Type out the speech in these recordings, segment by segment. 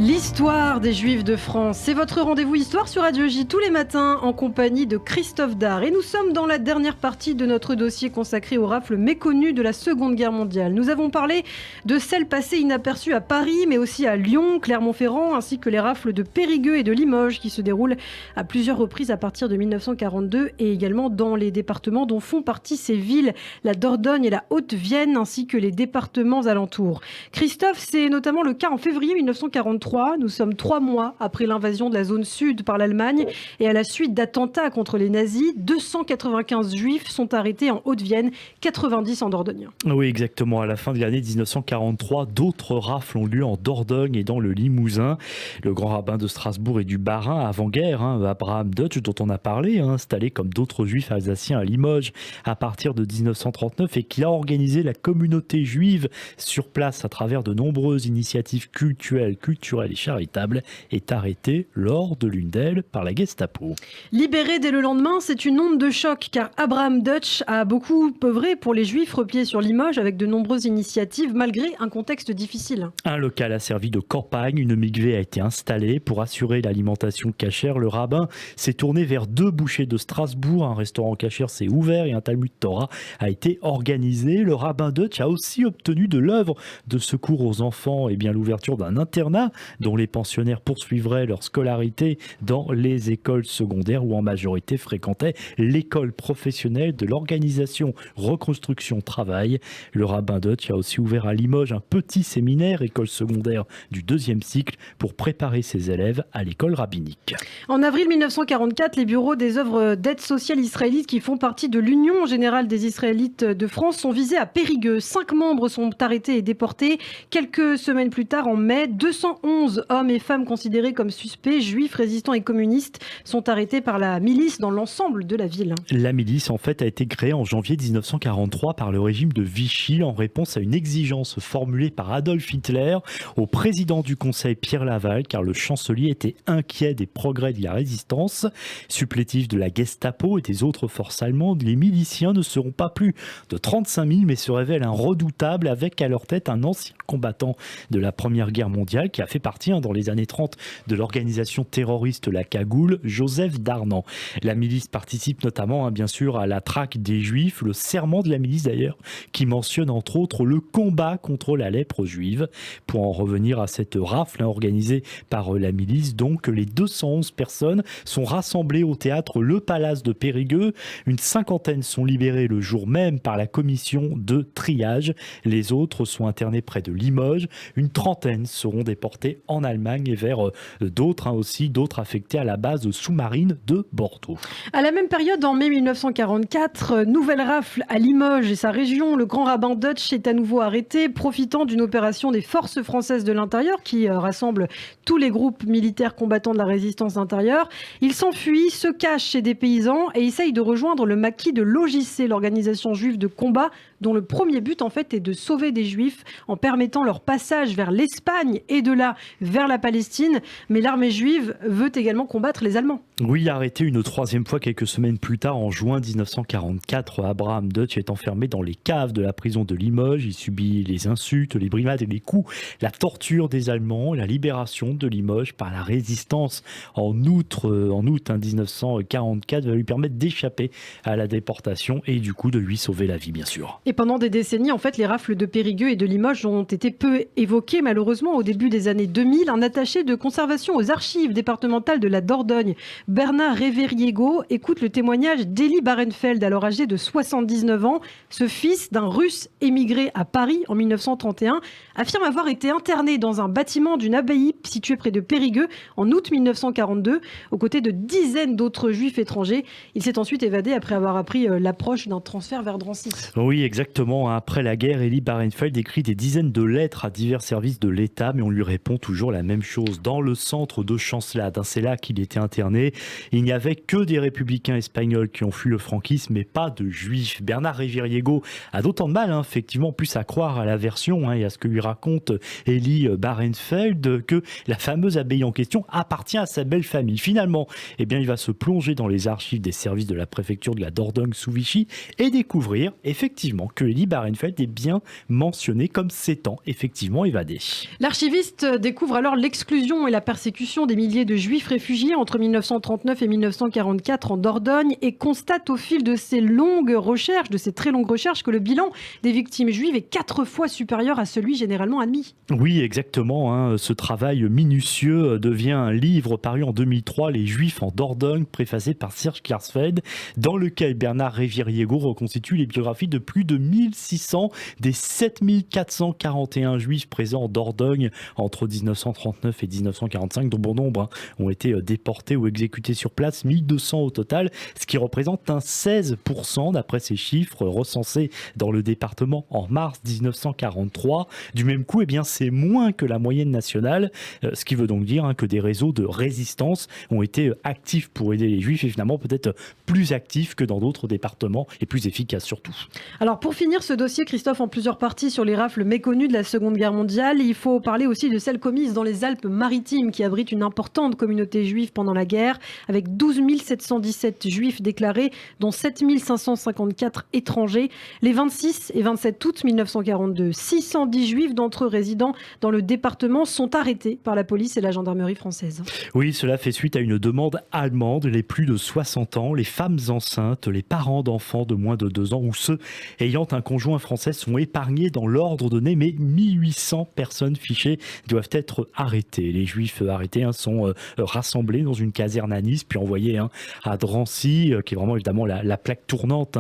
L'histoire des Juifs de France, c'est votre rendez-vous histoire sur Radio J tous les matins en compagnie de Christophe Dard. Et nous sommes dans la dernière partie de notre dossier consacré aux rafles méconnues de la Seconde Guerre mondiale. Nous avons parlé de celles passées inaperçues à Paris, mais aussi à Lyon, Clermont-Ferrand, ainsi que les rafles de Périgueux et de Limoges qui se déroulent à plusieurs reprises à partir de 1942 et également dans les départements dont font partie ces villes, la Dordogne et la Haute-Vienne, ainsi que les départements alentours. Christophe, c'est notamment le cas en février 1943. Nous sommes 3 mois après l'invasion de la zone sud par l'Allemagne et à la suite d'attentats contre les nazis, 295 juifs sont arrêtés en Haute-Vienne, 90 en Dordogne. Oui, exactement. À la fin de l'année 1943, d'autres rafles ont lieu en Dordogne et dans le Limousin. Le grand rabbin de Strasbourg et du Bas-Rhin, avant-guerre, Abraham Deutsch, dont on a parlé, installé comme d'autres juifs alsaciens à Limoges à partir de 1939 et qui a organisé la communauté juive sur place à travers de nombreuses initiatives culturelles et charitable, est arrêté lors de l'une d'elles par la Gestapo. Libéré dès le lendemain, c'est une onde de choc car Abraham Deutsch a beaucoup œuvré pour les Juifs repliés sur Limoges avec de nombreuses initiatives malgré un contexte difficile. Un local a servi de campagne, une mikvé a été installée pour assurer l'alimentation cachère. Le rabbin s'est tourné vers 2 bouchers de Strasbourg, un restaurant cachère s'est ouvert et un Talmud Torah a été organisé. Le rabbin Deutsch a aussi obtenu de l'œuvre de secours aux enfants et bien l'ouverture d'un internat dont les pensionnaires poursuivraient leur scolarité dans les écoles secondaires ou en majorité fréquentaient l'école professionnelle de l'organisation Reconstruction Travail. Le rabbin Deutsch a aussi ouvert à Limoges un petit séminaire, école secondaire du 2e cycle, pour préparer ses élèves à l'école rabbinique. En avril 1944, les bureaux des œuvres d'aide sociale israélites qui font partie de l'Union générale des Israélites de France sont visés à Périgueux. 5 membres sont arrêtés et déportés. Quelques semaines plus tard, en mai, 211 hommes et femmes considérés comme suspects, juifs, résistants et communistes, sont arrêtés par la milice dans l'ensemble de la ville. La milice, en fait, a été créée en janvier 1943 par le régime de Vichy en réponse à une exigence formulée par Adolf Hitler au président du Conseil Pierre Laval, car le chancelier était inquiet des progrès de la résistance. Supplétifs de la Gestapo et des autres forces allemandes, les miliciens ne seront pas plus de 35 000, mais se révèlent un redoutable avec à leur tête un ancien combattant de la Première Guerre mondiale qui a fait partie dans les années 30 de l'organisation terroriste La Cagoule, Joseph Darnan. La milice participe notamment, bien sûr, à la traque des Juifs, le serment de la milice d'ailleurs, qui mentionne entre autres le combat contre la lèpre juive. Pour en revenir à cette rafle organisée par la milice, donc les 211 personnes sont rassemblées au théâtre Le Palace de Périgueux. Une 50aine sont libérées le jour même par la commission de triage. Les autres sont internés près de Limoges. Une 30aine seront déportés en Allemagne et vers d'autres affectés à la base sous-marine de Bordeaux. À la même période, en mai 1944, nouvelle rafle à Limoges et sa région. Le grand rabbin Deutsch est à nouveau arrêté, profitant d'une opération des forces françaises de l'intérieur qui rassemble tous les groupes militaires combattants de la résistance intérieure. Il s'enfuit, se cache chez des paysans et essaye de rejoindre le maquis de l'OJC, l'organisation juive de combat, dont le premier but en fait est de sauver des juifs en permettant leur passage vers l'Espagne et de là vers la Palestine. Mais l'armée juive veut également combattre les Allemands. Oui, arrêté une 3e fois quelques semaines plus tard, en juin 1944, Abraham Deutsch est enfermé dans les caves de la prison de Limoges. Il subit les insultes, les brimades et les coups, la torture des Allemands, la libération de Limoges par la résistance en août 1944 va lui permettre d'échapper à la déportation et du coup de lui sauver la vie, bien sûr. Et pendant des décennies, en fait, les rafles de Périgueux et de Limoges ont été peu évoquées. Malheureusement, au début des années 2000, un attaché de conservation aux archives départementales de la Dordogne, Bernard Révériego, écoute le témoignage d'Élie Barenfeld, alors âgé de 79 ans. Ce fils d'un Russe émigré à Paris en 1931 affirme avoir été interné dans un bâtiment d'une abbaye située près de Périgueux en août 1942, aux côtés de dizaines d'autres juifs étrangers. Il s'est ensuite évadé après avoir appris l'approche d'un transfert vers Drancy. Oui, exactement. Après la guerre, Élie Barenfeld écrit des dizaines de lettres à divers services de l'État, mais on lui répond toujours la même chose. Dans le centre de Chancelade, c'est là qu'il était interné. Il n'y avait que des républicains espagnols qui ont fui le franquisme, mais pas de juifs. Bernard Révériego a d'autant de mal, effectivement, plus à croire à la version et à ce que lui raconte Élie Barenfeld, que la fameuse abbaye en question appartient à sa belle famille. Finalement, il va se plonger dans les archives des services de la préfecture de la Dordogne sous Vichy et découvrir effectivement que Elie Barenfeld est bien mentionné comme s'étant effectivement évadé. L'archiviste découvre alors l'exclusion et la persécution des milliers de juifs réfugiés entre 1939 et 1944 en Dordogne et constate au fil de ces très longues recherches, que le bilan des victimes juives est 4 fois supérieur à celui généralement admis. Oui, exactement. Ce travail minutieux devient un livre paru en 2003, Les Juifs en Dordogne, préfacé par Serge Klarsfeld, dans lequel Bernard Réviriego reconstitue les biographies de plus de 1600 des 7441 juifs présents en Dordogne entre 1939 et 1945, dont bon nombre ont été déportés ou exécutés sur place, 1200 au total, ce qui représente un 16% d'après ces chiffres recensés dans le département en mars 1943. Du même coup, c'est moins que la moyenne nationale, ce qui veut donc dire que des réseaux de résistance ont été actifs pour aider les juifs et finalement peut-être plus actifs que dans d'autres départements et plus efficaces surtout. Alors pour finir ce dossier, Christophe, en plusieurs parties sur les rafles méconnues de la Seconde Guerre mondiale, il faut parler aussi de celles commises dans les Alpes-Maritimes qui abritent une importante communauté juive pendant la guerre, avec 12 717 juifs déclarés, dont 7 554 étrangers. Les 26 et 27 août 1942, 610 juifs d'entre eux résidant dans le département sont arrêtés par la police et la gendarmerie française. Oui, cela fait suite à une demande allemande. Les plus de 60 ans, les femmes enceintes, les parents d'enfants de moins de 2 ans ou ceux ayant un conjoint français sont épargnés dans l'ordre donné, mais 1800 personnes fichées doivent être arrêtées. Les juifs arrêtés sont rassemblés dans une caserne à Nice, puis envoyés à Drancy, qui est vraiment évidemment la plaque tournante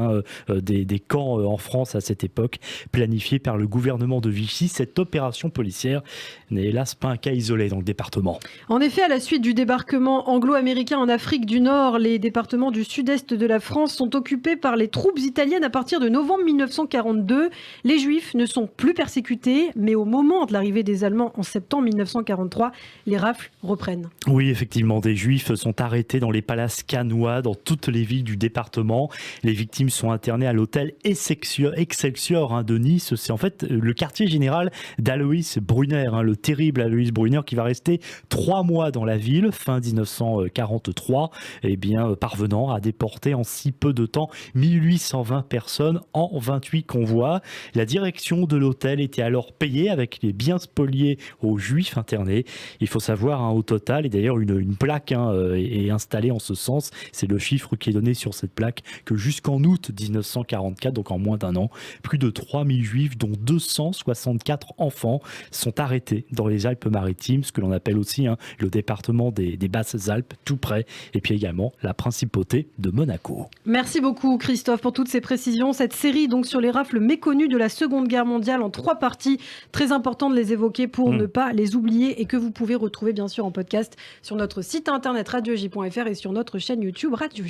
des camps en France à cette époque, planifiée par le gouvernement de Vichy. Cette opération policière n'est hélas pas un cas isolé dans le département. En effet, à la suite du débarquement anglo-américain en Afrique du Nord, les départements du sud-est de la France sont occupés par les troupes italiennes à partir de novembre 1942. Les Juifs ne sont plus persécutés, mais au moment de l'arrivée des Allemands en septembre 1943, les rafles reprennent. Oui, effectivement, des Juifs sont arrêtés dans les palaces cannois, dans toutes les villes du département. Les victimes sont internées à l'hôtel Excelsior de Nice. C'est en fait le quartier général d'Aloïs Brunner, le terrible Aloïs Brunner, qui va rester 3 mois dans la ville, fin 1943, parvenant à déporter en si peu de temps 1820 personnes en 28 convois. La direction de l'hôtel était alors payée avec les biens spoliés aux Juifs internés. Il faut savoir au total, et d'ailleurs une plaque est installée en ce sens, c'est le chiffre qui est donné sur cette plaque, que jusqu'en août 1944, donc en moins d'un an, plus de 3000 Juifs, dont 264 enfants, sont arrêtés dans les Alpes-Maritimes, ce que l'on appelle aussi le département des Basses-Alpes, tout près, et puis également la principauté de Monaco. Merci beaucoup Christophe pour toutes ces précisions. Cette série donc sur les rafles méconnues de la Seconde Guerre mondiale en 3 parties, très important de les évoquer pour ne pas les oublier, et que vous pouvez retrouver bien sûr en podcast sur notre site internet radioj.fr et sur notre chaîne YouTube Radio J.